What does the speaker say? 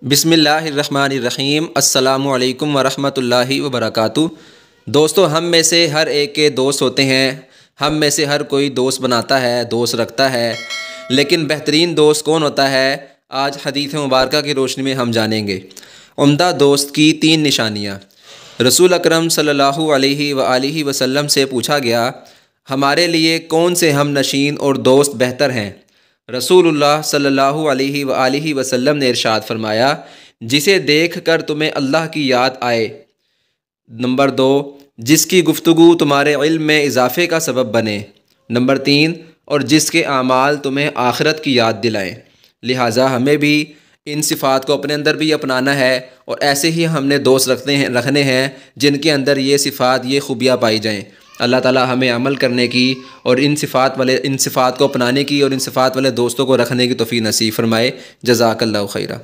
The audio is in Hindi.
बिस्मिल्लाहिर्रहमानिर्रहीम अस्सलामु अलैकुम वरहमतुल्लाहि वबरकातुहू। दोस्तों, हम में से हर एक के दोस्त होते हैं। हम में से हर कोई दोस्त बनाता है, दोस्त रखता है, लेकिन बेहतरीन दोस्त कौन होता है, आज हदीस मुबारक की रोशनी में हम जानेंगे। उम्दा दोस्त की 3 निशानियाँ। रसूल अकरम सल्लल्लाहु अलैहि वसल्लम से पूछा गया, हमारे लिए कौन से हम नशीन और दोस्त बेहतर हैं। रसूलुल्लाह सल्लल्लाहु अलैहि वसल्लम ने इरशाद फरमाया, जिसे देख कर तुम्हें अल्लाह की याद आए। नंबर 2, जिसकी गुफ्तगू तुम्हारे इल्म में इजाफ़े का सबब बने। नंबर 3, और जिसके आमाल तुम्हें आखिरत की याद दिलाएं। लिहाजा हमें भी इन सिफ़ात को अपने अंदर भी अपनाना है और ऐसे ही हमने दोस्त रखने हैं जिनके अंदर ये सिफ़ात, ये खूबियाँ पाई जाएँ। अल्लाह ताला हमें अमल करने की और इन सिफ़ात को अपनाने की और इन सिफ़ात वाले दोस्तों को रखने की तौफ़ीक़ नसीब फ़रमाए। जज़ाकल्लाहु खैरा।